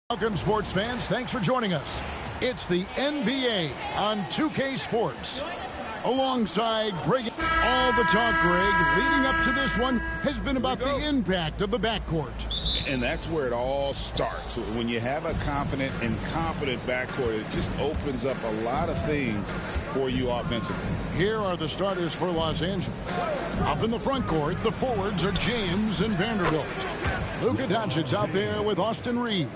Welcome, sports fans. Thanks for joining us. It's the NBA on 2K Sports. Alongside Greg, all the talk, Greg, leading up to this one has been about the impact of the backcourt. And that's where it all starts. When you have a confident and competent backcourt, it just opens up a lot of things for you offensively. Here are the starters for Los Angeles. Up in the front court, the forwards are James and Vanderbilt. Luka Doncic out there with Austin Reeves.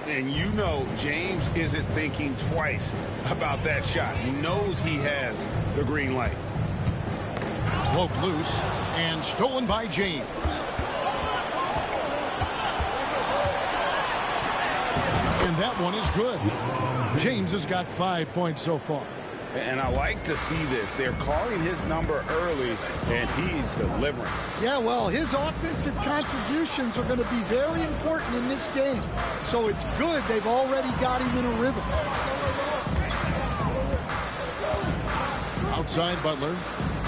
And you know James isn't thinking twice about that shot. He knows he has the green light. Broke loose and stolen by James. And that one is good. James has got 5 points so far. And I like to see this. They're calling his number early, and he's delivering. Yeah, well, his offensive contributions are going to be very important in this game. So it's good they've already got him in a rhythm. Outside Butler.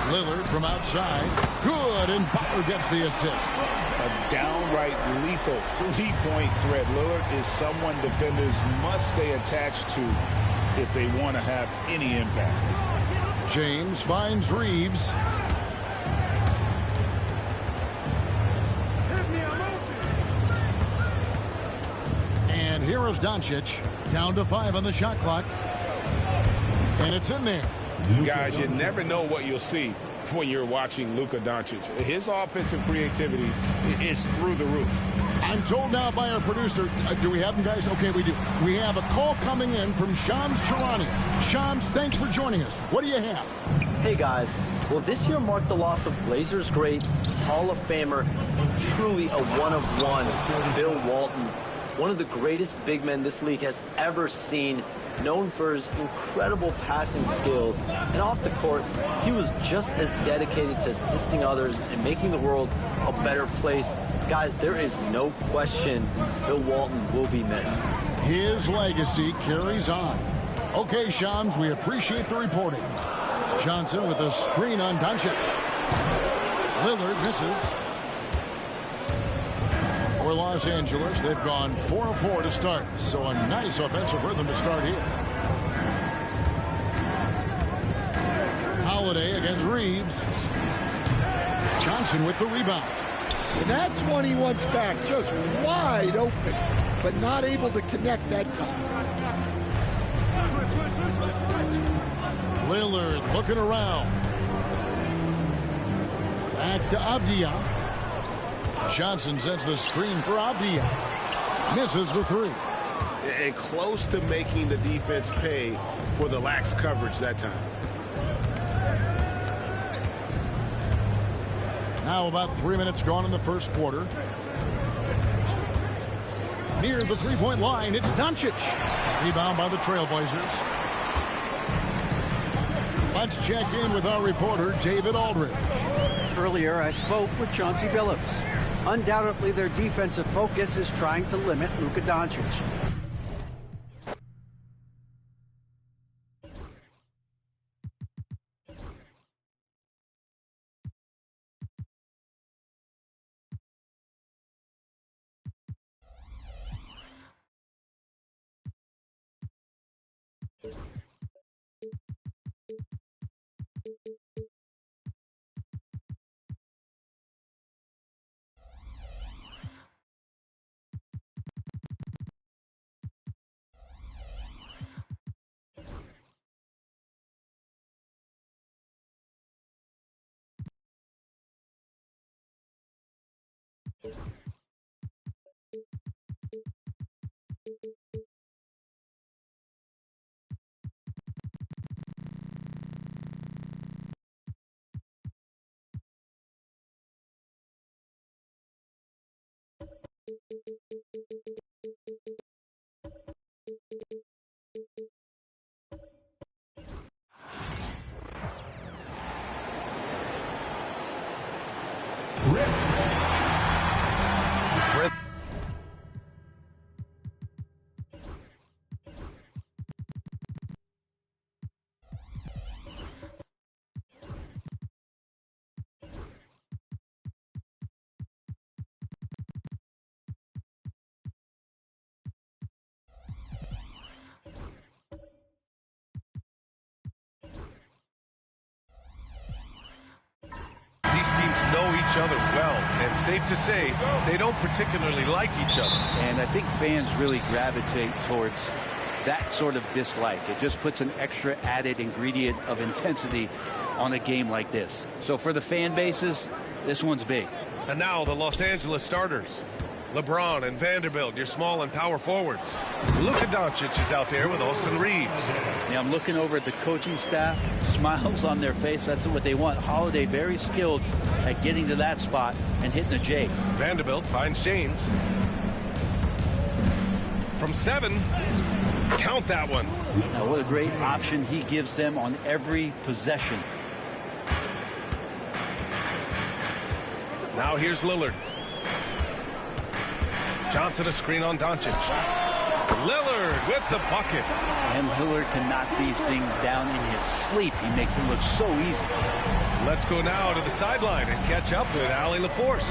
Lillard from outside. Good, and Butler gets the assist. A downright lethal three-point threat. Lillard is someone defenders must stay attached to if they want to have any impact. James finds Reeves. And here is Doncic, down to 5 on the shot clock. And it's in there. Guys, you never know what you'll see when you're watching Luka Doncic. His offensive creativity is through the roof. I'm told now by our producer, do we have him, guys? Okay, we do. We have a call coming in from Shams Charania. Shams, thanks for joining us. What do you have? Hey, guys. Well, this year marked the loss of Blazers great, Hall of Famer, and truly a one-of-one, Bill Walton. One of the greatest big men this league has ever seen, known for his incredible passing skills. And off the court, he was just as dedicated to assisting others and making the world a better place. Guys, there is no question Bill Walton will be missed. His legacy carries on. Okay, Shams, we appreciate the reporting. Johnson with a screen on Doncic. Lillard misses. For Los Angeles, they've gone 4 of 4 to start, so a nice offensive rhythm to start here. Holiday against Reeves. Johnson with the rebound. And that's one he wants back, just wide open, but not able to connect that time. Lillard looking around. Back to Avdia. Johnson sends the screen for Avdia. Misses the three. And close to making the defense pay for the lax coverage that time. Now about 3 minutes gone in the first quarter. Near the three-point line, it's Doncic. Rebound by the Trailblazers. Let's check in with our reporter, David Aldridge. Earlier, I spoke with Chauncey Billups. Undoubtedly, their defensive focus is trying to limit Luka Doncic. These teams know each other well, and safe to say, they don't particularly like each other. And I think fans really gravitate towards that sort of dislike. It just puts an extra added ingredient of intensity on a game like this. So for the fan bases, this one's big. And now the Los Angeles starters. LeBron and Vanderbilt, your small and power forwards. Luka Doncic is out there with Austin Reeves. Now I'm looking over at the coaching staff, smiles on their face. That's what they want. Holiday very skilled at getting to that spot and hitting a J. Vanderbilt finds James. From 7, count that one. Now what a great option he gives them on every possession. Now here's Lillard. Johnson a screen on Doncic. Lillard with the bucket. And Lillard can knock these things down in his sleep. He makes it look so easy. Let's go now to the sideline and catch up with Allie LaForce.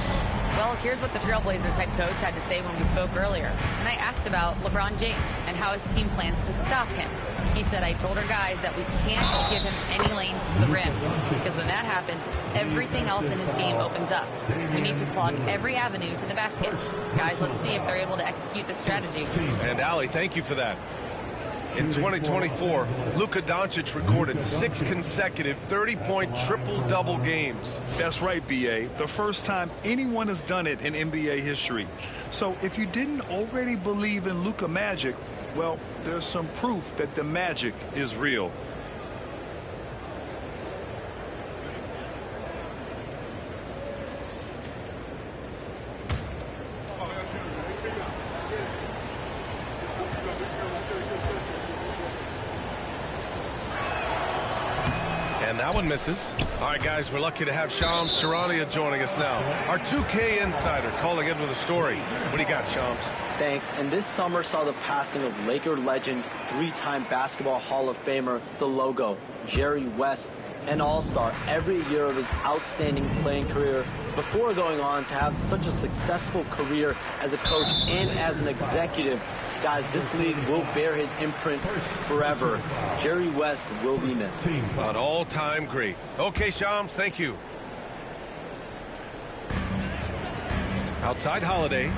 Well, here's what the Trailblazers head coach had to say when we spoke earlier. And I asked about LeBron James and how his team plans to stop him. He said, I told our guys that we can't give him any lanes to the rim, because when that happens, everything else in his game opens up. We need to plug every avenue to the basket. Guys, let's see if they're able to execute this strategy. And Allie, thank you for that. In 2024, Luka Doncic recorded 6 consecutive 30-point triple-double games. That's right, B.A. The first time anyone has done it in NBA history. So if you didn't already believe in Luka magic, well, there's some proof that the magic is real. And that one misses. All right, guys, we're lucky to have Shams Charania joining us now. Our 2K insider calling in with a story. What do you got, Shams? Thanks. And this summer saw the passing of Laker legend, 3-time Basketball Hall of Famer, the Logo, Jerry West, an all-star every year of his outstanding playing career before going on to have such a successful career as a coach and as an executive. Guys, this league will bear his imprint forever. Jerry West will be missed. An all-time great. Okay, Shams, thank you. Outside Holiday.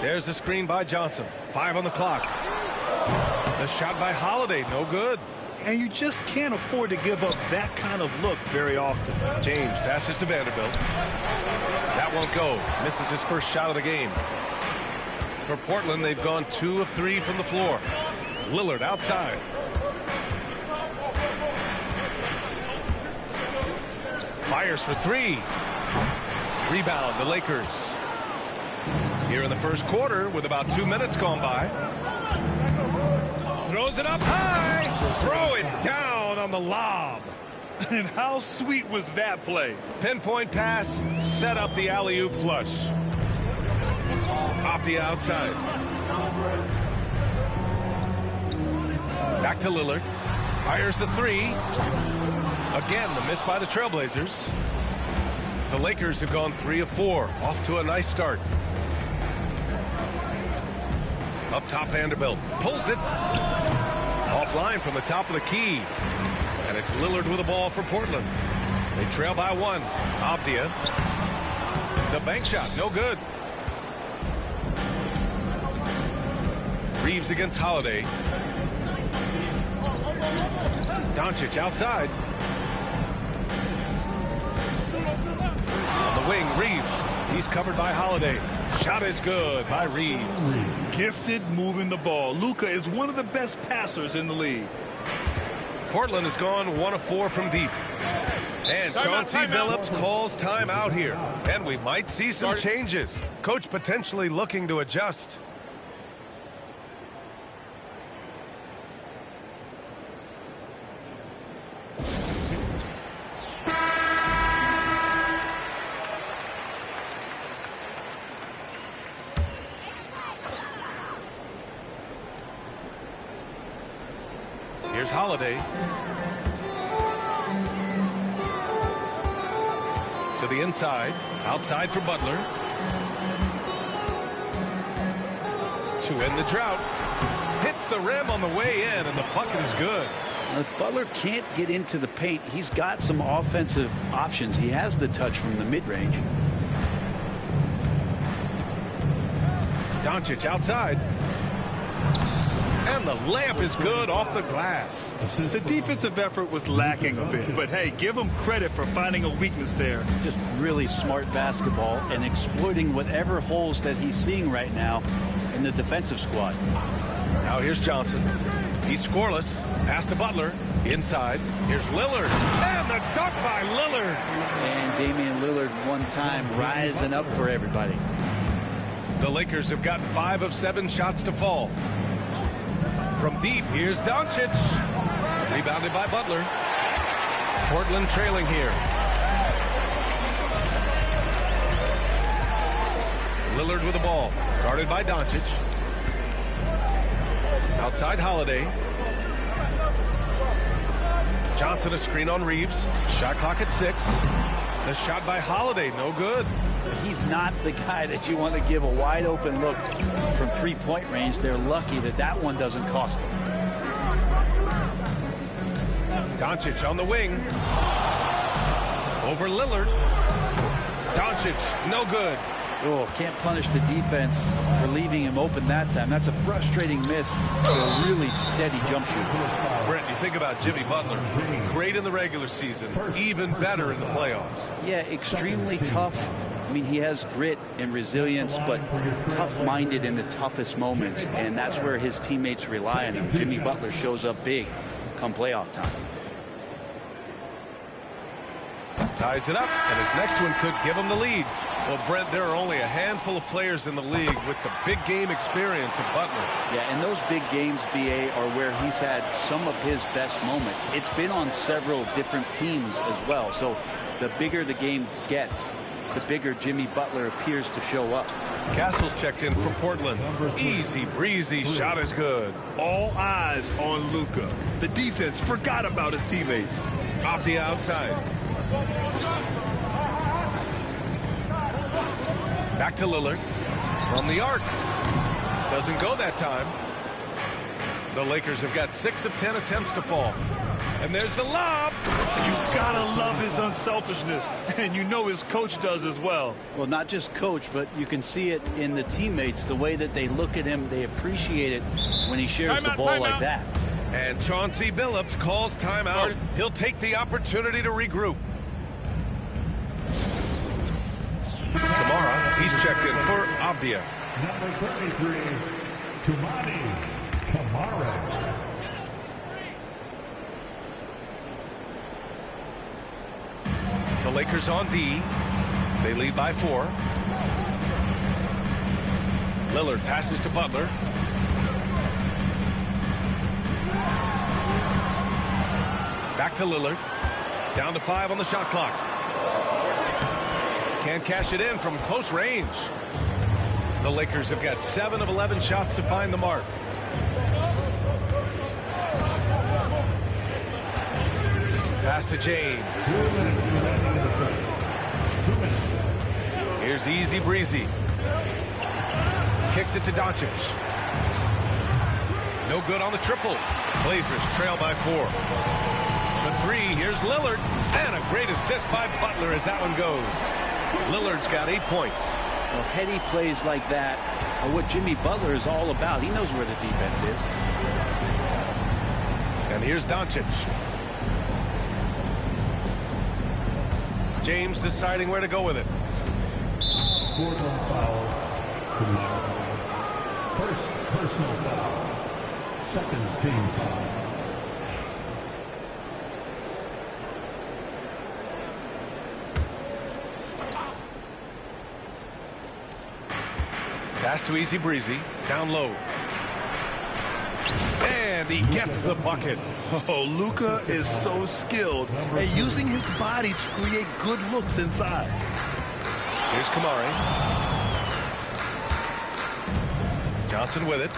There's the screen by Johnson. 5 on the clock. The shot by Holiday, no good. And you just can't afford to give up that kind of look very often. James passes to Vanderbilt. That won't go. Misses his first shot of the game. For Portland, they've gone 2 of 3 from the floor. Lillard outside. Fires for 3. Rebound, the Lakers. Here in the first quarter with about 2 minutes gone by. Throws it up high. Throw it down on the lob. And how sweet was that play? Pinpoint pass, set up the alley-oop flush. Off the outside. Back to Lillard. Fires the 3. Again, the miss by the Trailblazers. The Lakers have gone 3 of 4. Off to a nice start. Up top, Vanderbilt pulls it. Offline from the top of the key. And it's Lillard with the ball for Portland. They trail by 1. Abdia. The bank shot, no good. Reeves against Holiday. Doncic outside. On the wing, Reeves. He's covered by Holiday. Shot is good by Reeves. Gifted moving the ball. Luka is one of the best passers in the league. Portland has gone 1 of 4 from deep. And Chauncey Billups calls timeout here. And we might see some changes. Coach potentially looking to adjust. Here's Holiday. To the inside. Outside for Butler. To end the drought. Hits the rim on the way in, and the bucket is good. If Butler can't get into the paint, he's got some offensive options. He has the touch from the mid-range. Doncic outside. And the layup is good off the glass. The defensive effort was lacking a bit, but hey, give him credit for finding a weakness there. Just really smart basketball and exploiting whatever holes that he's seeing right now in the defensive squad. Now here's Johnson. He's scoreless. Pass to Butler. Inside. Here's Lillard. And the dunk by Lillard. And Damian Lillard one time rising up for everybody. The Lakers have gotten 5 of 7 shots to fall. From deep, here's Doncic. Rebounded by Butler. Portland trailing here. Lillard with the ball. Guarded by Doncic. Outside Holiday. Johnson a screen on Reeves. Shot clock at 6. The shot by Holiday, no good. He's not the guy that you want to give a wide open look from three-point range. They're lucky that that one doesn't cost them. Doncic on the wing. Over Lillard. Doncic, no good. Oh, can't punish the defense for leaving him open that time. That's a frustrating miss to a really steady jump shooter. Brent, you think about Jimmy Butler. Great in the regular season. Even better in the playoffs. Yeah, extremely tough. I mean, he has grit and resilience, but tough-minded in the toughest moments, and that's where his teammates rely on him. Jimmy Butler shows up big come playoff time. Ties it up, and his next one could give him the lead. Well, Brent, there are only a handful of players in the league with the big game experience of Butler. Yeah, and those big games, BA, are where he's had some of his best moments. It's been on several different teams as well, so the bigger the game gets, the bigger Jimmy Butler appears to show up. Castle's checked in for Portland. Easy breezy, shot is good. All eyes on Luka. The defense forgot about his teammates. Optia outside. Back to Lillard. From the arc. Doesn't go that time. The Lakers have got 6 of 10 attempts to fall. And there's the lob. You gotta love his unselfishness, and you know his coach does as well. Well, not just coach, but you can see it in the teammates, the way that they look at him. They appreciate it when he shares the ball like that. And Chauncey Billups calls timeout. He'll take the opportunity to regroup. Kamara, he's checked in for Avdia. Number 33, Toumani Camara. The Lakers on D. They lead by 4. Lillard passes to Butler. Back to Lillard. Down to 5 on the shot clock. Can't cash it in from close range. The Lakers have got 7 of 11 shots to find the mark. Pass to James. Here's Easy Breezy. Kicks it to Doncic. No good on the triple. Blazers trail by 4. The 3, here's Lillard. And a great assist by Butler as that one goes. Lillard's got 8 points. Well, heady plays like that are what Jimmy Butler is all about. He knows where the defense is. And here's Doncic. James deciding where to go with it. Fourth on foul. First personal foul. Second team foul. Pass to Easy Breezy. Down low. And he gets the bucket. Oh, Luka is so skilled at using his body to create good looks inside. Here's Kamari. Johnson with it.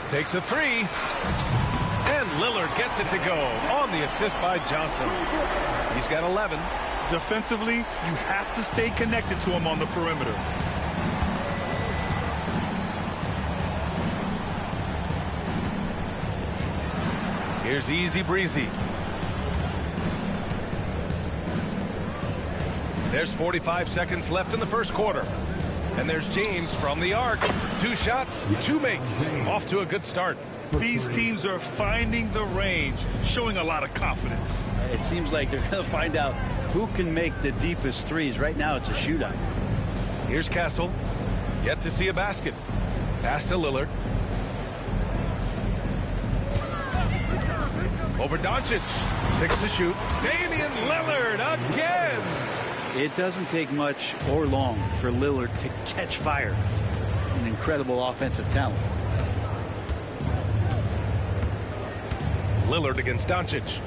Takes a three. And Lillard gets it to go on the assist by Johnson. He's got 11. Defensively, you have to stay connected to him on the perimeter. Here's Easy Breezy. There's 45 seconds left in the first quarter. And there's James from the arc. 2 shots, 2 makes. Off to a good start. These teams are finding the range, showing a lot of confidence. It seems like they're going to find out who can make the deepest threes. Right now, it's a shootout. Here's Castle. Yet to see a basket. Pass to Lillard. Over Doncic. 6 to shoot. Damian Lillard again. It doesn't take much or long for Lillard to catch fire. An incredible offensive talent. Lillard against Doncic.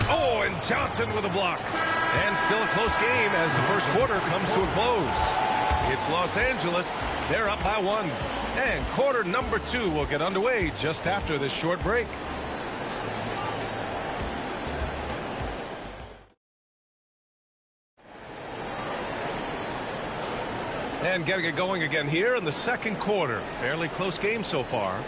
Oh, and Johnson with a block. And still a close game as the first quarter comes to a close. It's Los Angeles. They're up by 1. And quarter number 2 will get underway just after this short break. And getting it going again here in the second quarter. Fairly close game so far.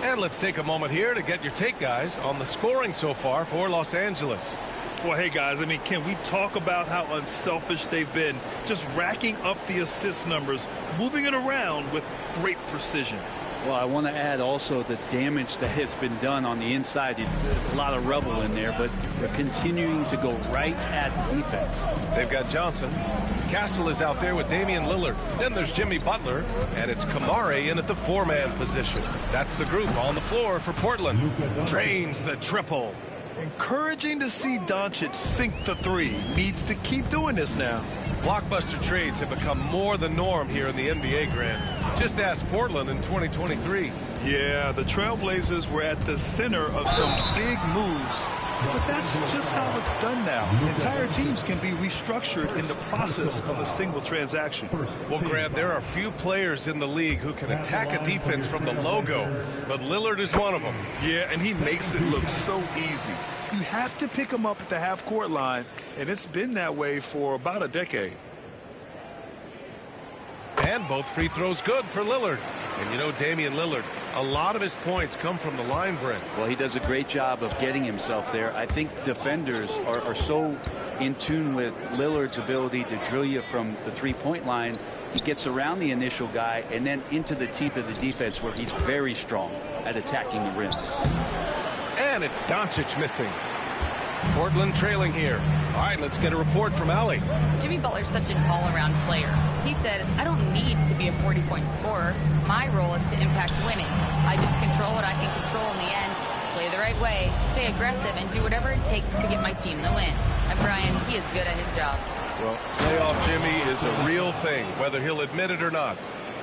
And let's take a moment here to get your take, guys, on the scoring so far for Los Angeles. Well, hey, guys, I mean, can we talk about how unselfish they've been? Just racking up the assist numbers, moving it around with great precision. Well, I want to add also the damage that has been done on the inside. It's a lot of rubble in there, but they're continuing to go right at the defense. They've got Johnson. Castle is out there with Damian Lillard. Then there's Jimmy Butler, and it's Kamari in at the 4-man position. That's the group on the floor for Portland. Drains the triple. Encouraging to see Doncic sink the 3. Needs to keep doing this now. Blockbuster trades have become more the norm here in the NBA, Grant. Just ask Portland in 2023. Yeah, the Trailblazers were at the center of some big moves. But that's just how it's done now. Entire teams can be restructured in the process of a single transaction. Well, Grant, there are few players in the league who can attack a defense from the logo, but Lillard is one of them. Yeah, and he makes it look so easy. You have to pick him up at the half-court line, and it's been that way for about a decade. And both free throws good for Lillard. And you know, Damian Lillard, a lot of his points come from the line, Brent. Well, he does a great job of getting himself there. I think defenders are so in tune with Lillard's ability to drill you from the three-point line. He gets around the initial guy and then into the teeth of the defense where he's very strong at attacking the rim. And it's Doncic missing. Portland trailing here. All right, let's get a report from Allie. Jimmy Butler's such an all-around player. He said, I don't need to be a 40-point scorer. My role is to impact winning. I just control what I can control in the end, play the right way, stay aggressive, and do whatever it takes to get my team the win. And Brian, he is good at his job. Well, playoff Jimmy is a real thing, whether he'll admit it or not.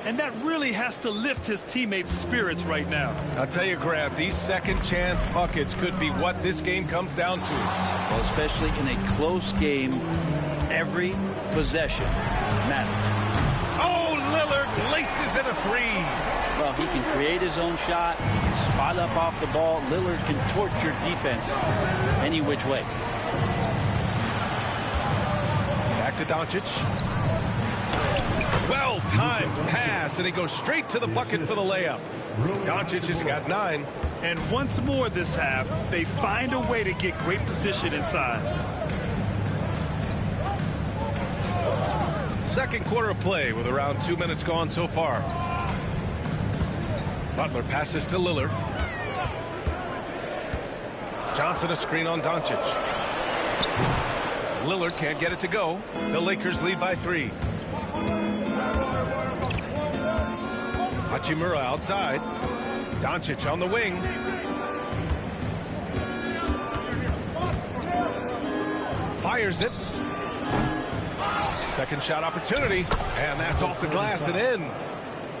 And that really has to lift his teammates' spirits right now. I'll tell you, Grant, these second-chance buckets could be what this game comes down to. Well, especially in a close game, every possession matters. Oh, Lillard laces in a three. Well, he can create his own shot. He can spot up off the ball. Lillard can torch your defense any which way. Back to Doncic. Well-timed pass, and he goes straight to the bucket for the layup. Doncic has got 9. And once more this half, they find a way to get great position inside. Second quarter of play with around 2 minutes gone so far. Butler passes to Lillard. Johnson a screen on Doncic. Lillard can't get it to go. The Lakers lead by 3. Hachimura outside. Doncic on the wing. Fires it. Second shot opportunity. And that's off the glass and in.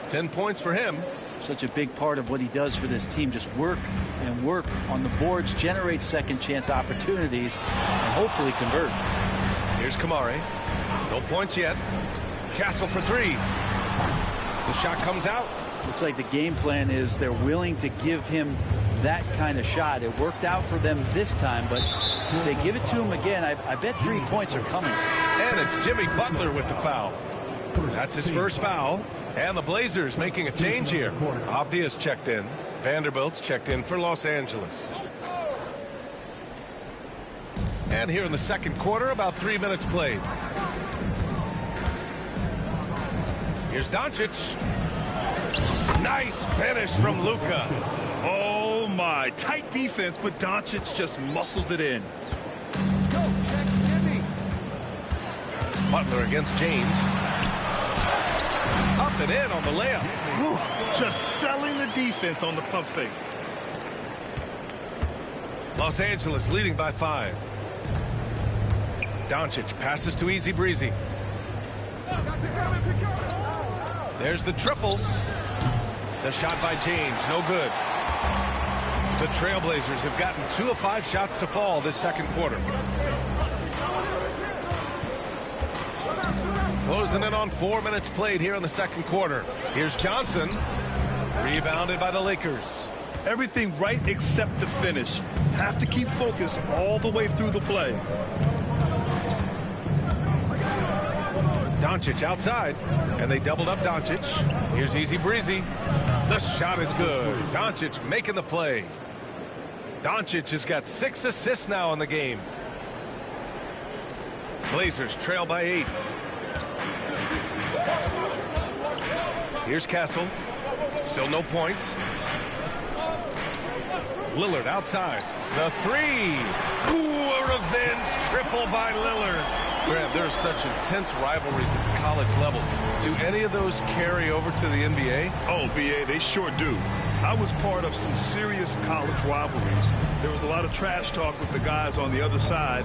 10 points for him. Such a big part of what he does for this team. Just work and work on the boards, generate second chance opportunities, and hopefully convert. Here's Kamari. No points yet. Castle for 3. The shot comes out. Looks like the game plan is they're willing to give him that kind of shot. It worked out for them this time, but if they give it to him again, I bet 3 points are coming. And it's Jimmy Butler with the foul. That's his first foul. And the Blazers making a change here. Avdia's checked in. Vanderbilt's checked in for Los Angeles. And here in the second quarter, about 3 minutes played. Here's Doncic. Nice finish from Luka. Oh, my. Tight defense, but Doncic just muscles it in. Butler against James. Up and in on the layup. Whew, just selling the defense on the pump fake. Los Angeles leading by 5. Doncic passes to Easy Breezy. There's the triple. The shot by James, no good. The Trailblazers have gotten 2 of 5 shots to fall this second quarter. Closing in on 4 minutes played here in the second quarter. Here's Johnson. Rebounded by the Lakers. Everything right except the finish. Have to keep focused all the way through the play. Doncic outside, and they doubled up Doncic. Here's Easy Breezy. The shot is good. Doncic making the play. Doncic has got 6 assists now in the game. Blazers trail by 8. Here's Castle. Still no points. Lillard outside. The 3. Ooh, a revenge triple by Lillard. Grant, there's such intense rivalries at the college level. Do any of those carry over to the NBA? Oh, BA, they sure do. I was part of some serious college rivalries. There was a lot of trash talk with the guys on the other side.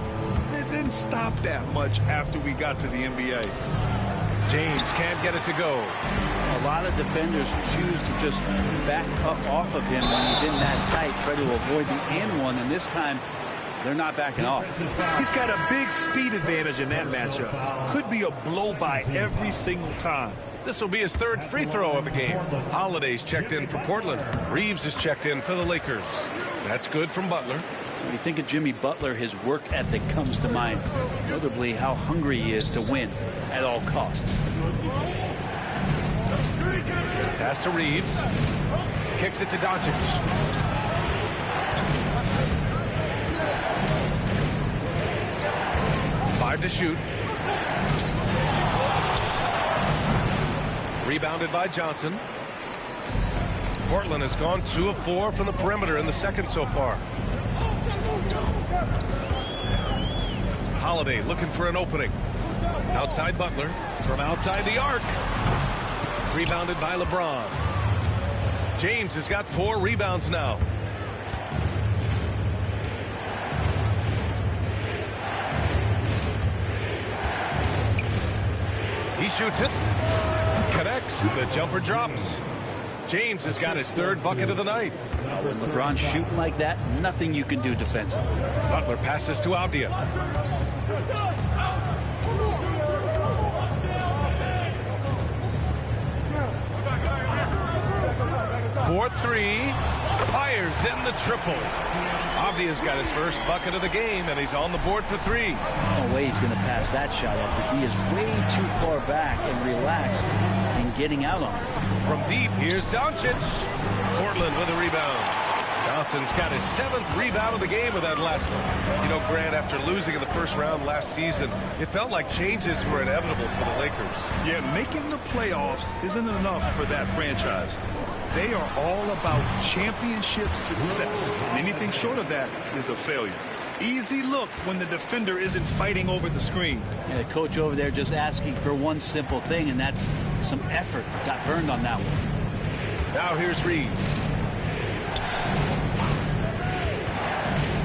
It didn't stop that much after we got to the NBA. James can't get it to go. A lot of defenders choose to just back up off of him when he's in that tight, try to avoid the and one, and this time they're not backing off. He's got a big speed advantage in that matchup. Could be a blow-by every single time. This will be his 3rd free throw of the game. Holiday's checked in for Portland. Reeves is checked in for the Lakers. That's good from Butler. When you think of Jimmy Butler, his work ethic comes to mind. Notably, how hungry he is to win at all costs. Pass to Reeves. Kicks it to Doncic. Five to shoot. Rebounded by Johnson. Portland has gone 2 of 4 from the perimeter in the second so far. Holiday looking for an opening. Outside Butler. From outside the arc. Rebounded by LeBron. James has got 4 rebounds now. He shoots it. Connects. The jumper drops. James has got his 3rd bucket of the night. When LeBron's shooting like that, nothing you can do defensively. Butler passes to Avdia. 4-3. Fires in the triple. Avdia's got his first bucket of the game, and he's on the board for 3. No way he's going to pass that shot after D is way too far back and relaxed in getting out on him. From deep, here's Doncic. Portland with a rebound. Johnson's got his 7th rebound of the game with that last one. You know, Grant, after losing in the first round last season, it felt like changes were inevitable for the Lakers. Yeah, making the playoffs isn't enough for that franchise. They are all about championship success. Anything short of that is a failure. Easy look when the defender isn't fighting over the screen. Yeah, the coach over there just asking for one simple thing, and that's some effort. Got burned on that one. Now here's Reeves.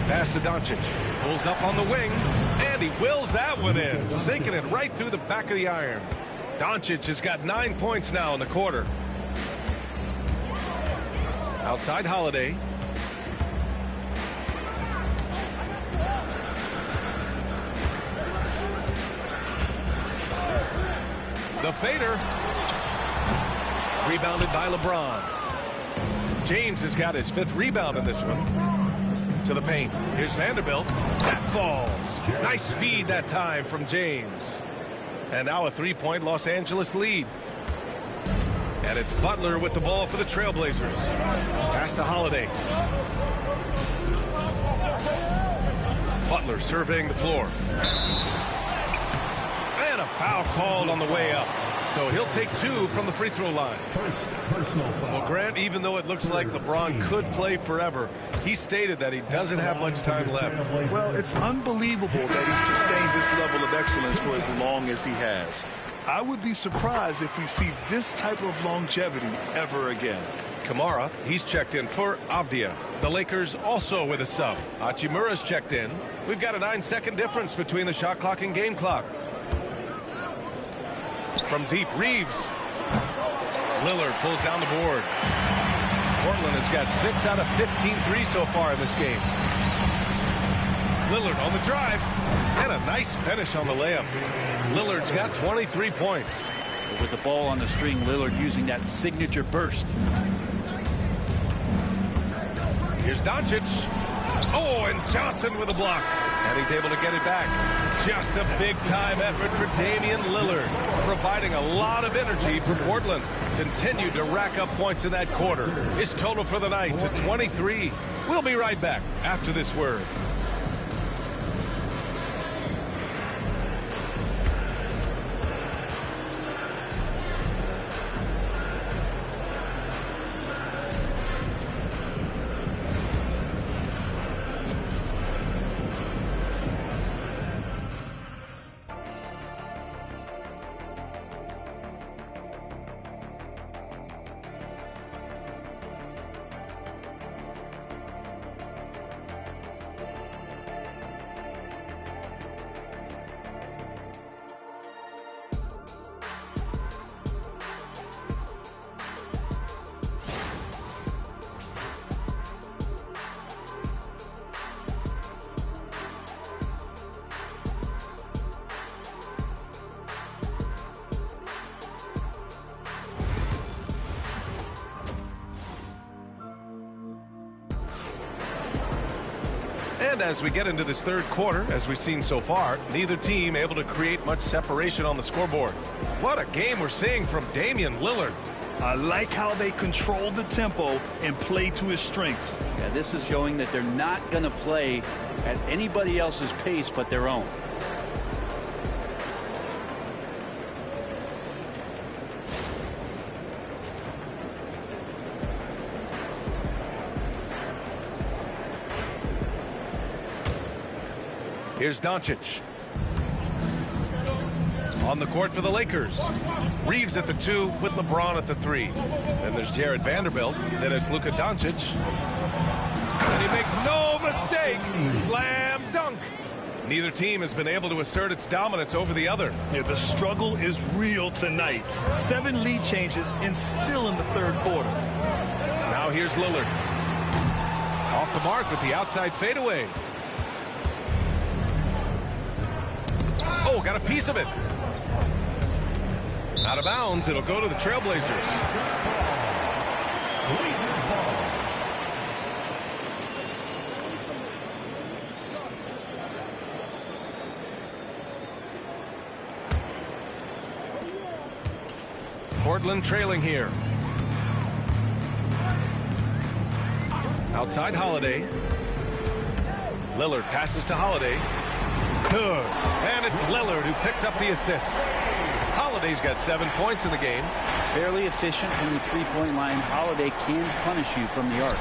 Pass to Doncic. Pulls up on the wing, and he wills that one in, sinking it right through the back of the iron. Doncic has got 9 points now in the quarter. Outside Holiday. The fader. Rebounded by LeBron. James has got his 5th rebound in this one. To the paint. Here's Vanderbilt. That falls. Nice feed that time from James. And now a 3-point Los Angeles lead. And it's Butler with the ball for the Trailblazers. Pass to Holiday. Butler surveying the floor. And a foul called on the way up. So he'll take 2 from the free throw line. Well, Grant, even though it looks like LeBron could play forever, he stated that he doesn't have much time left. Well, it's unbelievable that he sustained this level of excellence for as long as he has. I would be surprised if we see this type of longevity ever again. Kamara, he's checked in for Avdia. The Lakers also with a sub. Hachimura's checked in. We've got a 9-second difference between the shot clock and game clock. From deep, Reeves. Lillard pulls down the board. Portland has got 6 out of 15 threes so far in this game. Lillard on the drive. And a nice finish on the layup. Lillard's got 23 points. With the ball on the string, Lillard using that signature burst. Here's Doncic. Oh, and Johnson with a block. And he's able to get it back. Just a big-time effort for Damian Lillard, providing a lot of energy for Portland. Continued to rack up points in that quarter. His total for the night to 23. We'll be right back after this word. And as we get into this third quarter, as we've seen so far, neither team able to create much separation on the scoreboard. What a game we're seeing from Damian Lillard. I like how they control the tempo and play to his strengths. Yeah, this is showing that they're not going to play at anybody else's pace but their own. Here's Doncic. On the court for the Lakers. Reeves at the 2 with LeBron at the 3. Then there's Jared Vanderbilt. Then it's Luka Doncic. And he makes no mistake. Slam dunk. Neither team has been able to assert its dominance over the other. Yeah, the struggle is real tonight. 7 lead changes and still in the third quarter. Now here's Lillard. Off the mark with the outside fadeaway. Oh, got a piece of it. Out of bounds, it'll go to the Trailblazers. Portland trailing here. Outside Holiday. Lillard passes to Holiday. Good. And it's Lillard who picks up the assist. Holiday's got 7 points in the game. Fairly efficient from the three-point line. Holiday can punish you from the arc.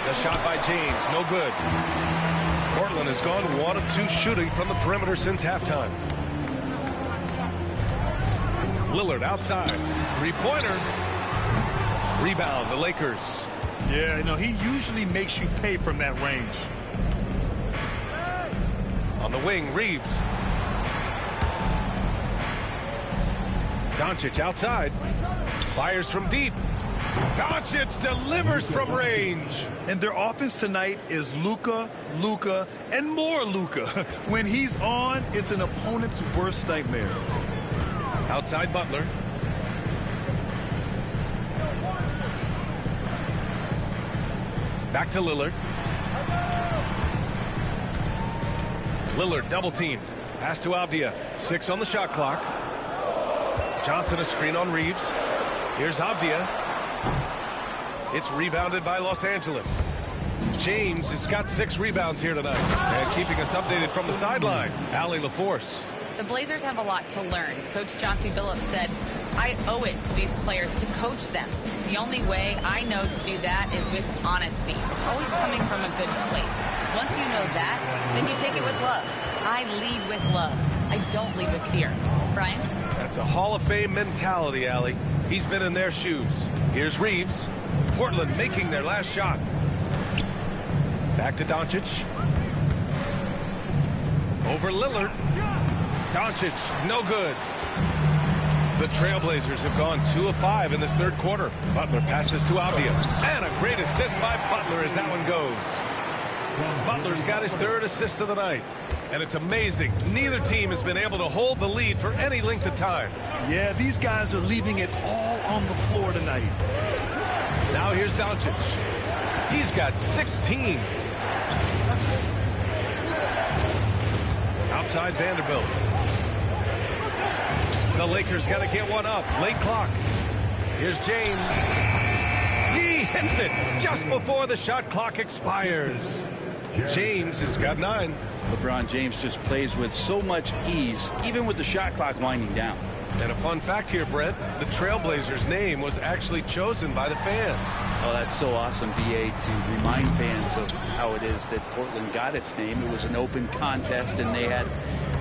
The shot by James, no good. Portland has gone 1 of 2 shooting from the perimeter since halftime. Lillard outside. Three-pointer. Rebound, the Lakers. Yeah, you know, he usually makes you pay from that range. On the wing, Reeves. Doncic outside. Fires from deep. Doncic delivers from range. And their offense tonight is Luka, Luka, and more Luka. When he's on, it's an opponent's worst nightmare. Outside Butler. Back to Lillard. Lillard double teamed. Pass to Avdia. 6 on the shot clock. Johnson a screen on Reeves. Here's Avdia. It's rebounded by Los Angeles. James has got 6 rebounds here tonight. And keeping us updated from the sideline, Allie LaForce. The Blazers have a lot to learn. Coach Chauncey Billups said, I owe it to these players to coach them. The only way I know to do that is with honesty. It's always coming from a good place. Once you know that, then you take it with love. I lead with love. I don't lead with fear. Brian? That's a Hall of Fame mentality, Allie. He's been in their shoes. Here's Reeves. Portland making their last shot. Back to Doncic. Over Lillard. Doncic, no good. The Trailblazers have gone 2 of 5 in this third quarter. Butler passes to Avdia. And a great assist by Butler as that one goes. Butler's got his 3rd assist of the night. And it's amazing. Neither team has been able to hold the lead for any length of time. Yeah, these guys are leaving it all on the floor tonight. Now here's Doncic. He's got 16. Outside Vanderbilt. The Lakers got to get one up. Late clock. Here's James. He hits it just before the shot clock expires. James has got 9. LeBron James just plays with so much ease, even with the shot clock winding down. And a fun fact here, Brent, the Trailblazers' name was actually chosen by the fans. Oh, that's so awesome, BA, to remind fans of how it is that Portland got its name. It was an open contest, and they had,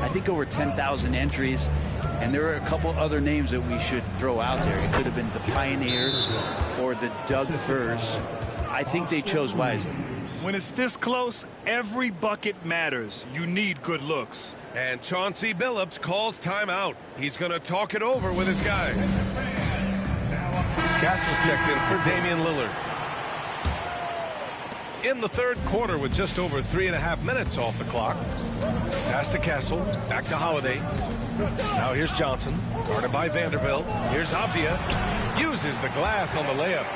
I think, over 10,000 entries. And there are a couple other names that we should throw out there. It could have been the Pioneers or the Doug Furs. I think they chose wisely. When it's this close, every bucket matters. You need good looks. And Chauncey Billups calls timeout. He's going to talk it over with his guys. Castle's checked in for Damian Lillard. In the third quarter with just over 3.5 minutes off the clock. Pass to Castle. Back to Holiday. Now here's Johnson. Guarded by Vanderbilt. Here's Avdia. Uses the glass on the layup.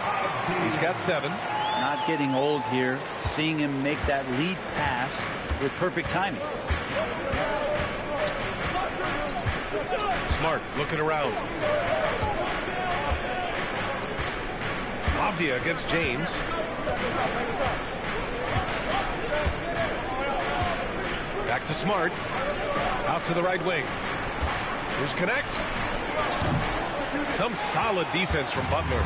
He's got 7. Not getting old here. Seeing him make that lead pass with perfect timing. Smart looking around. Avdia against James. Back to Smart. Out to the right wing. Here's Connect. Some solid defense from Butler.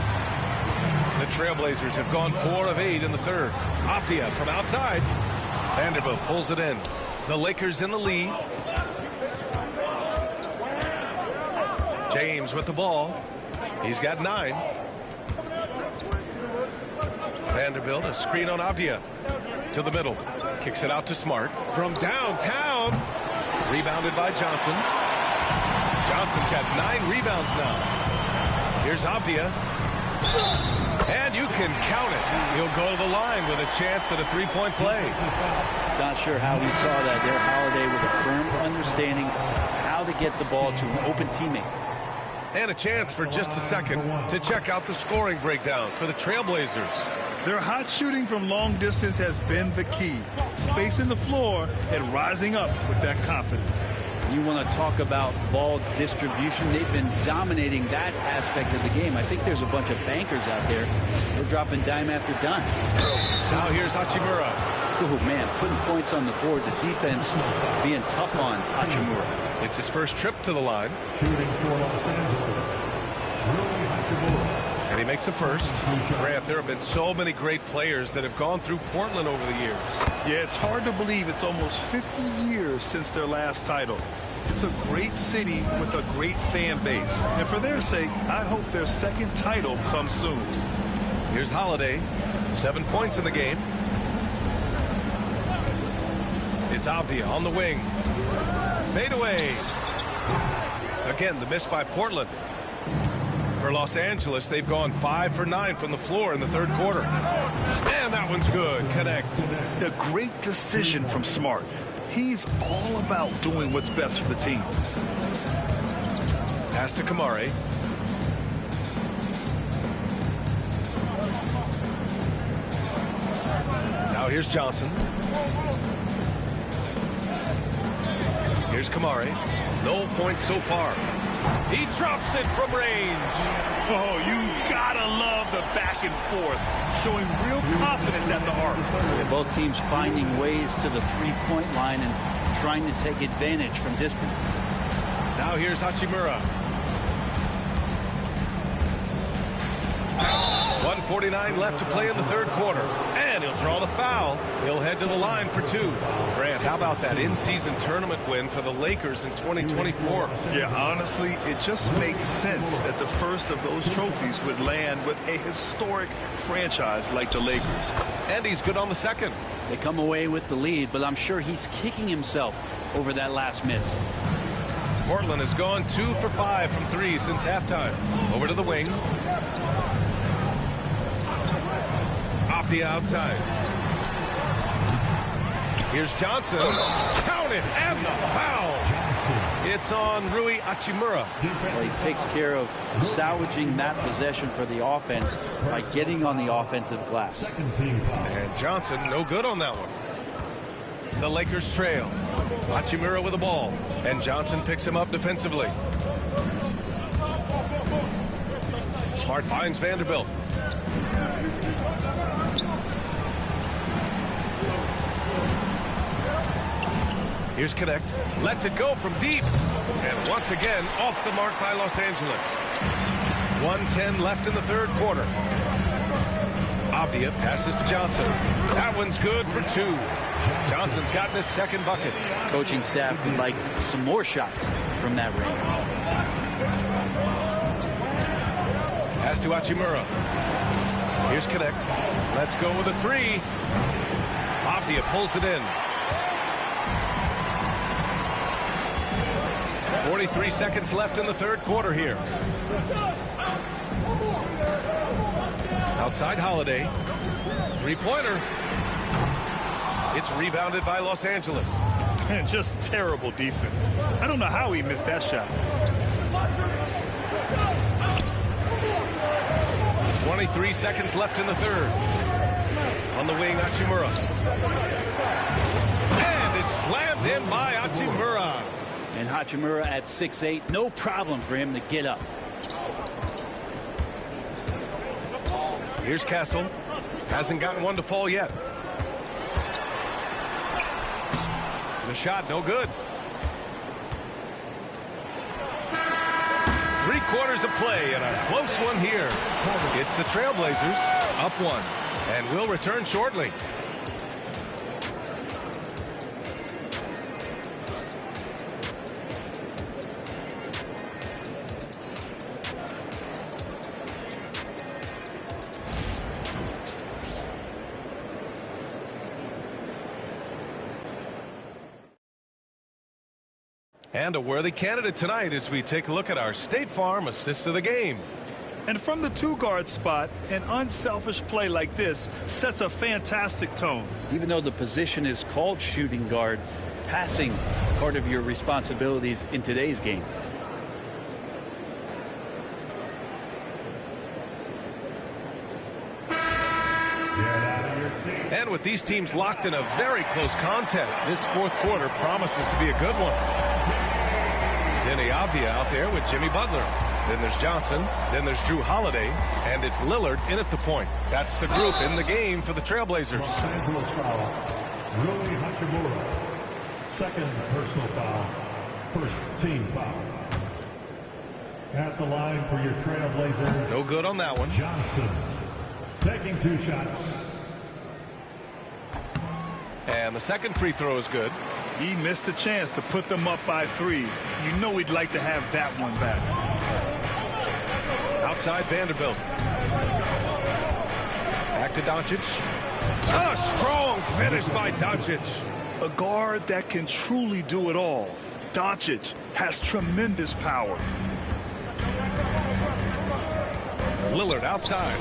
The Trailblazers have gone 4 of 8 in the third. Avdia from outside. Vanderbilt pulls it in. The Lakers in the lead. James with the ball. He's got 9. Vanderbilt, a screen on Avdia. To the middle. Kicks it out to Smart. From downtown. Rebounded by Johnson. Johnson's got 9 rebounds now. Here's Avdia. And you can count it. He'll go to the line with a chance at a 3-point play. Not sure how he saw that there. Holiday with a firm understanding how to get the ball to an open teammate. And a chance for just a second to check out the scoring breakdown for the Trailblazers. Their hot shooting from long distance has been the key. Spacing the floor and rising up with that confidence. You want to talk about ball distribution. They've been dominating that aspect of the game. I think there's a bunch of bankers out there. They're dropping dime after dime. Now here's Hachimura. Oh, man, putting points on the board. The defense being tough on Hachimura. It's his first trip to the line. Shooting for Los Angeles, Rui Hachimura. And he makes the first. Grant, there have been so many great players that have gone through Portland over the years. Yeah, it's hard to believe it's almost 50 years since their last title. It's a great city with a great fan base. And for their sake, I hope their second title comes soon. Here's Holiday. 7 points in the game. It's Abdia on the wing. Fade away. Again, the miss by Portland. For Los Angeles, they've gone 5 for 9 from the floor in the third quarter. And that one's good. Connect. A great decision from Smart. He's all about doing what's best for the team. Pass to Kamari. Now here's Johnson. Here's Kamari. No points so far. He drops it from range. Oh, you gotta love the back and forth, showing real confidence at the arc. Both teams finding ways to the three-point line and trying to take advantage from distance. Now here's Hachimura. 1:49 left to play in the third quarter. And he'll draw the foul. He'll head to the line for 2. Grant, how about that in-season tournament win for the Lakers in 2024? Yeah, honestly, it just makes sense that the first of those trophies would land with a historic franchise like the Lakers. And he's good on the second. They come away with the lead, but I'm sure he's kicking himself over that last miss. Portland has gone 2 for 5 from 3 since halftime. Over to the wing. Off the outside. Here's Johnson. Count it, and the foul. It's on Rui Hachimura. Well, he takes care of salvaging that possession for the offense by getting on the offensive glass. And Johnson, no good on that one. The Lakers trail. Hachimura with the ball, and Johnson picks him up defensively. Smart finds Vanderbilt. Here's Connect. Lets it go from deep. And once again, off the mark by Los Angeles. 1:10 left in the third quarter. Abdia passes to Johnson. That one's good for 2. Johnson's gotten his second bucket. Coaching staff would like some more shots from that range. Pass to Hachimura. Here's Connect. Let's go with a 3. Abdia pulls it in. 43 seconds left in the third quarter here. Outside Holiday. Three-pointer. It's rebounded by Los Angeles. And just terrible defense. I don't know how he missed that shot. 23 seconds left in the third. On the wing, Hachimura. And it's slammed in by Hachimura. And Hachimura at 6'8", no problem for him to get up. Here's Castle. Hasn't gotten one to fall yet. The shot, no good. 3 quarters of play and a close one here. It's the Trailblazers up 1 and will return shortly. And a worthy candidate tonight as we take a look at our State Farm assist of the game. And from the 2-guard spot, an unselfish play like this sets a fantastic tone. Even though the position is called shooting guard, passing part of your responsibilities in today's game. And with these teams locked in a very close contest, this fourth quarter promises to be a good one. Denny Avdia out there with Jimmy Butler. Then there's Johnson. Then there's Drew Holiday. And it's Lillard in at the point. That's the group in the game for the Trailblazers. Los Angeles foul. Rui Hachimura. Second personal foul. First team foul. At the line for your Trailblazers. No good on that one. Johnson taking 2 shots. And the second free throw is good. He missed the chance to put them up by 3. You know he'd like to have that one back. Outside Vanderbilt. Back to Doncic. A strong finish by Doncic. A guard that can truly do it all. Doncic has tremendous power. Lillard outside.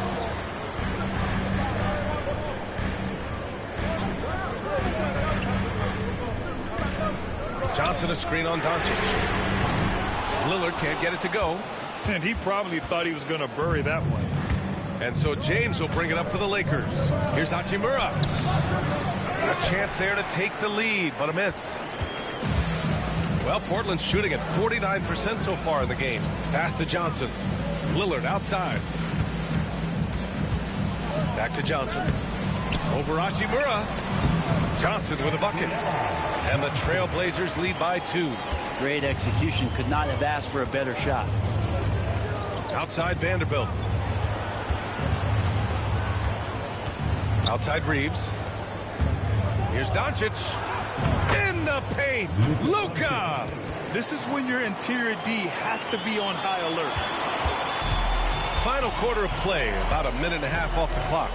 Johnson a screen on Doncic. Lillard can't get it to go. And he probably thought he was going to bury that one. And so James will bring it up for the Lakers. Here's Hachimura. A chance there to take the lead, but a miss. Well, Portland's shooting at 49% so far in the game. Pass to Johnson. Lillard outside. Back to Johnson. Over Hachimura. Johnson with a bucket. And the Trailblazers lead by 2. Great execution. Could not have asked for a better shot. Outside Vanderbilt. Outside Reeves. Here's Doncic. In the paint. Luka. This is when your interior D has to be on high alert. Final quarter of play. About a minute and a half off the clock.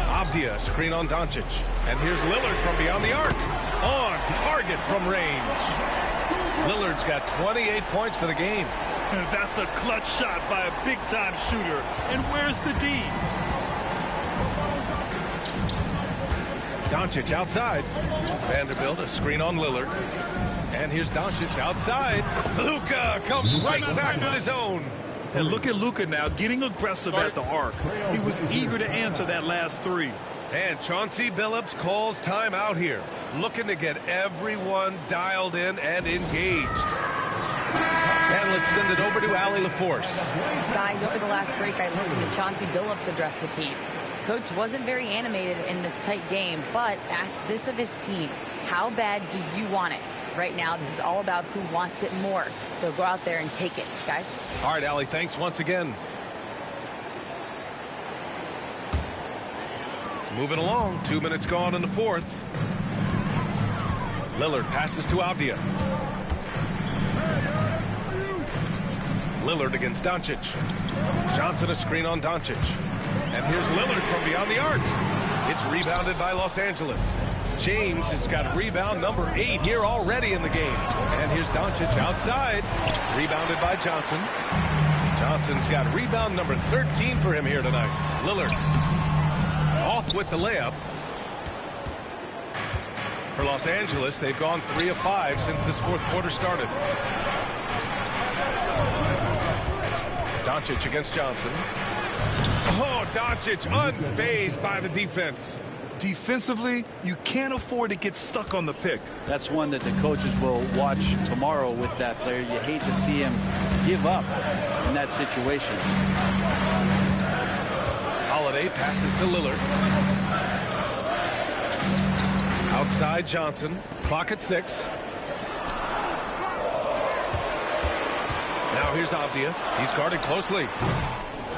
Avdia screen on Doncic. And here's Lillard from beyond the arc. On target from range. Lillard's got 28 points for the game. And that's a clutch shot by a big-time shooter. And where's the D? Doncic outside. Vanderbilt a screen on Lillard. And here's Doncic outside. Luka comes right back with his own. And look at Luka now getting aggressive at the arc. He was eager to answer that last 3. And Chauncey Billups calls timeout here. Looking to get everyone dialed in and engaged. And let's send it over to Allie LaForce. Guys, over the last break, I listened to Chauncey Billups address the team. Coach wasn't very animated in this tight game, but asked this of his team. How bad do you want it? Right now, this is all about who wants it more. So go out there and take it, guys. All right, Allie, thanks once again. Moving along, 2 minutes gone in the fourth. Lillard passes to Avdia. Lillard against Doncic. Johnson a screen on Doncic. And here's Lillard from beyond the arc. It's rebounded by Los Angeles. James has got rebound number 8 here already in the game. And here's Doncic outside. Rebounded by Johnson. Johnson's got rebound number 13 for him here tonight. Lillard off with the layup. For Los Angeles, they've gone 3 of 5 since this fourth quarter started. Doncic against Johnson. Oh, Doncic unfazed by the defense. Defensively, you can't afford to get stuck on the pick. That's one that the coaches will watch tomorrow with that player. You hate to see him give up in that situation. Holiday passes to Lillard. Outside Johnson. Clock at 6. Now here's Avdia. He's guarded closely.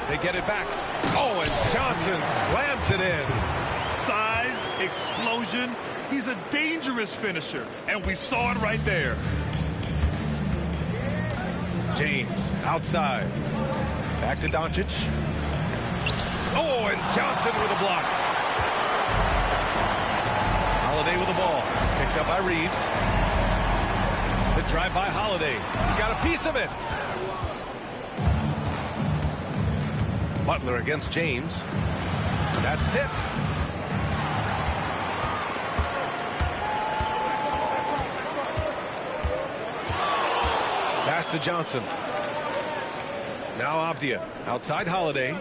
They get it back. Oh, and Johnson slams it in. Size, explosion. He's a dangerous finisher, and we saw it right there. James outside. Back to Doncic. Oh, and Johnson with a block. Holiday with the ball. Picked up by Reeves. The drive by Holiday. He got a piece of it. Butler against James. That's tipped. Pass to Johnson. Now Avdia. Outside Holiday.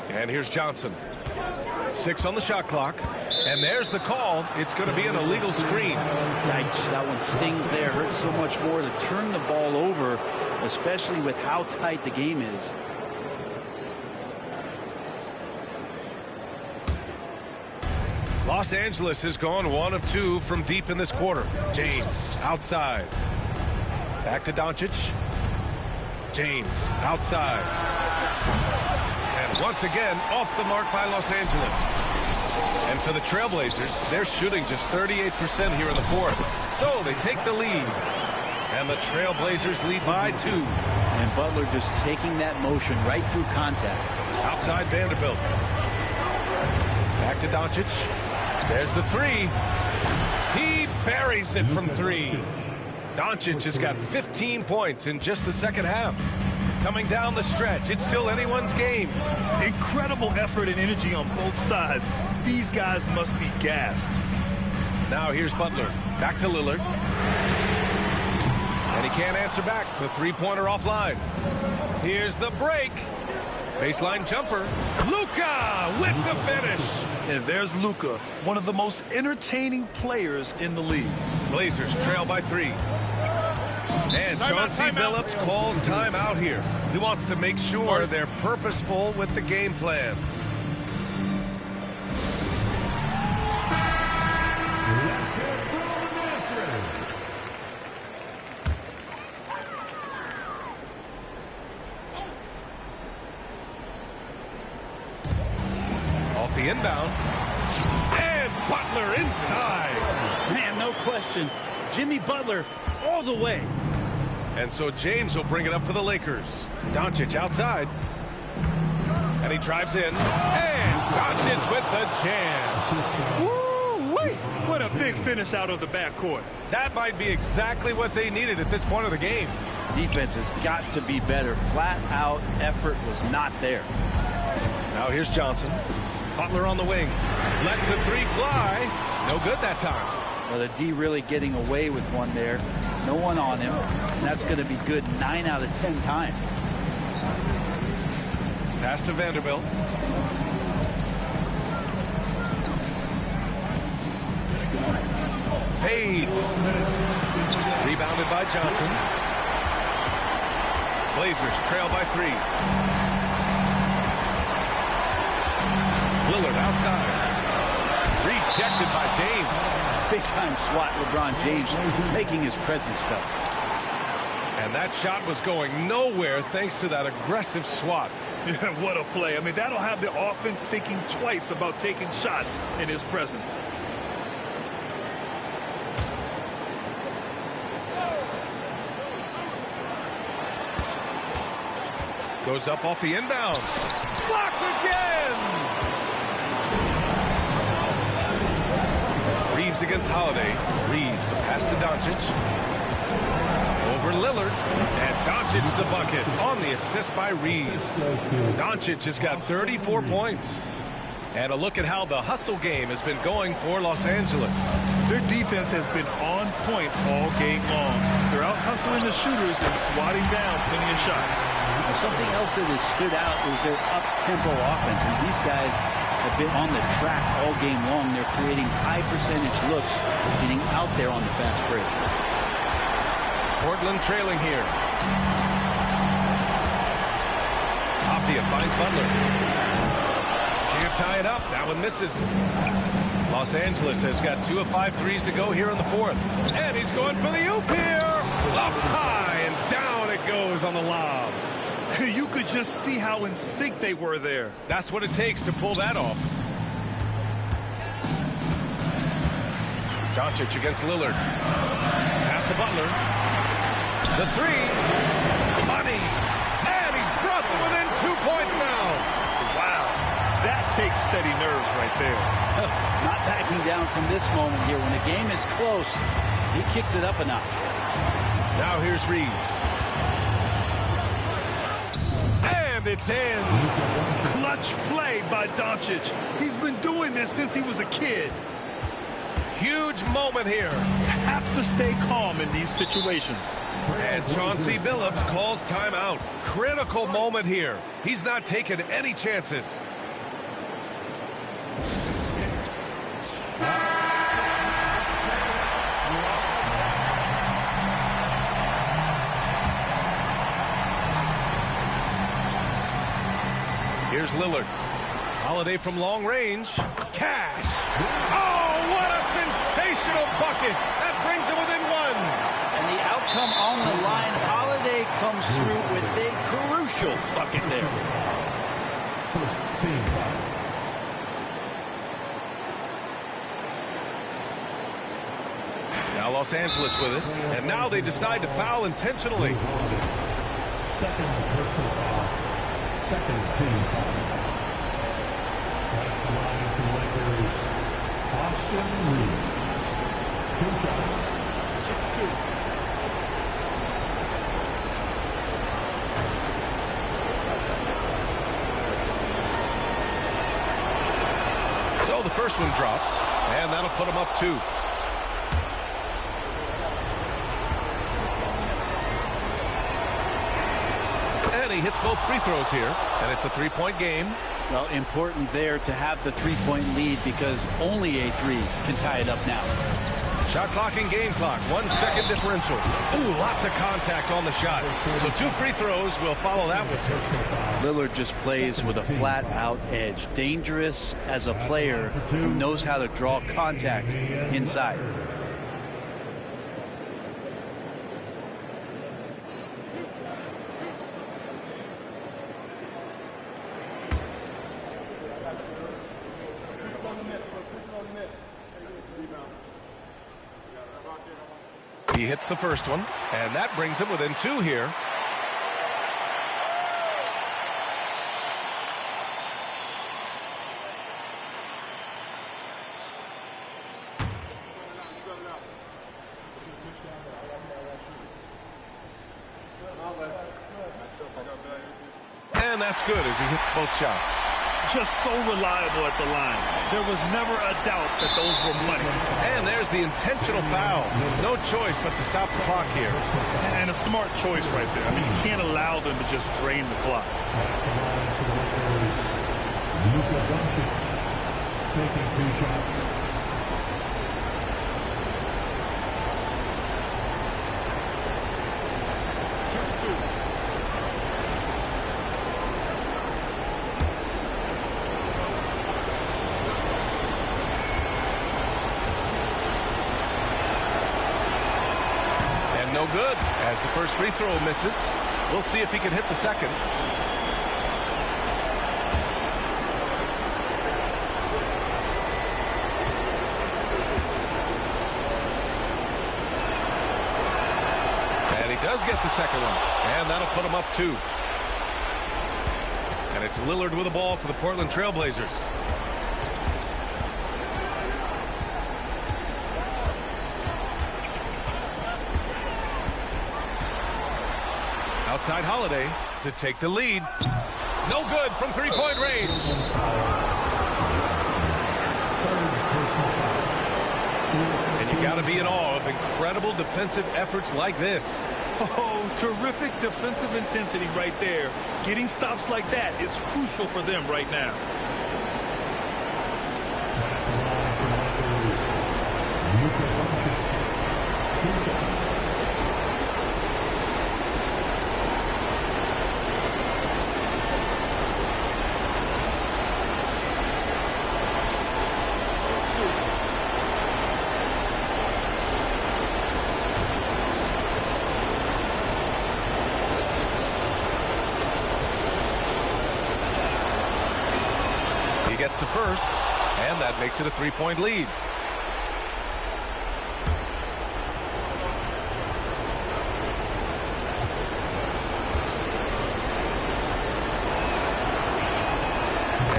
And here's Johnson. 6 on the shot clock. And there's the call. It's going to be an illegal screen. Yikes, that one stings there. Hurts so much more to turn the ball over, especially with how tight the game is. Los Angeles has gone 1 of 2 from deep in this quarter. James outside. Back to Doncic. James outside. And once again off the mark by Los Angeles. And for the Trailblazers, they're shooting just 38% here in the fourth. So they take the lead. And the Trailblazers lead by 2. And Butler just taking that motion right through contact. Outside Vanderbilt. Back to Doncic. There's the 3. He buries it from 3. Doncic has got 15 points in just the second half. Coming down the stretch, it's still anyone's game. Incredible effort and energy on both sides. These guys must be gassed. Now here's Butler. Back to Lillard. And he can't answer back. The three-pointer offline. Here's the break. Baseline jumper. Luka with the finish. And there's Luka, one of the most entertaining players in the league. Blazers trail by 3. And Chauncey Billups calls timeout here. He wants to make sure they're purposeful with the game plan. Off the inbound. And Butler inside. Man, no question. Jimmy Butler all the way. And so James will bring it up for the Lakers. Doncic outside. And he drives in. And Doncic with the jam. Woo-wee! What a big finish out of the backcourt. That might be exactly what they needed at this point of the game. Defense has got to be better. Flat out effort was not there. Now here's Johnson. Butler on the wing. Lets the 3 fly. No good that time. Well, the D really getting away with one there. No one on him. That's going to be good 9 out of 10 times. Pass to Vanderbilt. Fades. Rebounded by Johnson. Blazers trail by 3. Lillard outside. Rejected by James. Big-time swat, LeBron James making his presence felt. And that shot was going nowhere thanks to that aggressive swat. Yeah, what a play. I mean, that'll have the offense thinking twice about taking shots in his presence. Goes up off the inbound. Blocked again! Reeves against Holiday. Reeves, the pass to Doncic. Over Lillard. And Doncic the bucket on the assist by Reeves. Doncic has got 34 points. And a look at how the hustle game has been going for Los Angeles. Their defense has been on point all game long. They're out hustling the shooters and swatting down plenty of shots. Well, something else that has stood out is their up-tempo offense. And these guys have been on the track all game long. They're creating high-percentage looks, getting out there on the fast break. Portland trailing here. Aptia finds Butler. Can't tie it up. That one misses. Los Angeles has got 2 of 5 threes to go here in the fourth. And he's going for the oop here. Up high and down it goes on the lob. You could just see how in sync they were there. That's what it takes to pull that off. Doncic against Lillard. Pass to Butler. The 3. Money. And he's brought them within 2 points now. Wow. That takes steady nerves right there. Not backing down from this moment here. When the game is close, he kicks it up a notch. Now here's Reeves. And it's in. Clutch play by Doncic. He's been doing this since he was a kid. Huge moment here. Have to stay calm in these situations. And Chauncey Billups calls timeout. Critical moment here. He's not taking any chances. Here's Lillard. Holiday from long range. Cash. Oh, what a sensational bucket. That brings it within one. And the outcome on the line, Holiday comes through with a crucial bucket there. First team foul. Now Los Angeles with it. And now they decide to foul intentionally. Second personal foul. Second team foul. At the line for Lakers, Austin Reeves. 2 shots. Shoot 2. So the first one drops, and that'll put him up 2. And he hits both free throws here, and it's a 3-point game. Well, important there to have the 3-point lead because only a 3 can tie it up now. Shot clock and game clock, 1 second differential. Ooh, lots of contact on the shot. So 2 free throws will follow that whistle. Lillard just plays with a flat-out edge. Dangerous as a player who knows how to draw contact inside. He hits the first one, and that brings him within 2 here. And that's good as he hits both shots. Just so reliable at the line. There was never a doubt that those were money. And there's the intentional foul. No choice but to stop the clock here. And a smart choice right there. I mean, you can't allow them to just drain the clock. Luka Doncic taking 2 shots. No good as the first free throw misses. We'll see if he can hit the second. And he does get the second one. And that'll put him up 2. And it's Lillard with the ball for the Portland Trailblazers. Outside Holiday to take the lead. No good from 3-point range. And you got to be in awe of incredible defensive efforts like this. Oh, terrific defensive intensity right there. Getting stops like that is crucial for them right now. He gets the first, and that makes it a 3-point lead.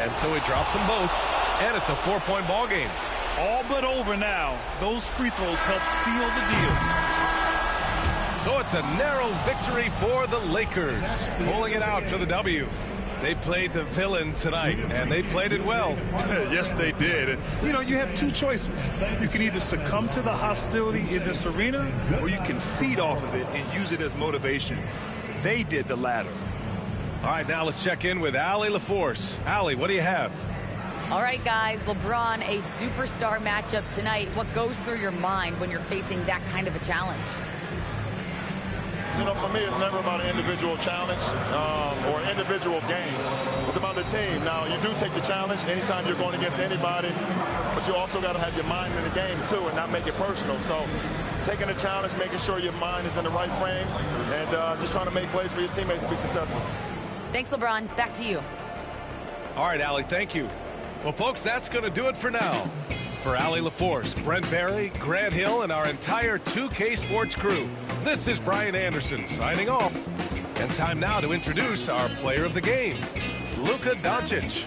And so he drops them both, and it's a 4-point ball game. All but over now. Those free throws help seal the deal. So it's a narrow victory for the Lakers, pulling it out for the W. They played the villain tonight, and they played it well. Yes, they did. And, you know, you have 2 choices. You can either succumb to the hostility in this arena, or you can feed off of it and use it as motivation. They did the latter. All right, now let's check in with Allie LaForce. Allie, what do you have? All right, guys, LeBron, a superstar matchup tonight. What goes through your mind when you're facing that kind of a challenge? You know, for me, it's never about an individual challenge or an individual game. It's about the team. Now, you do take the challenge anytime you're going against anybody, but you also got to have your mind in the game, too, and not make it personal. So taking the challenge, making sure your mind is in the right frame, and just trying to make plays for your teammates to be successful. Thanks, LeBron. Back to you. All right, Allie, thank you. Well, folks, that's going to do it for now. For Allie LaForce, Brent Barry, Grant Hill, and our entire 2K Sports crew, this is Brian Anderson signing off. And time now to introduce our player of the game, Luka Doncic.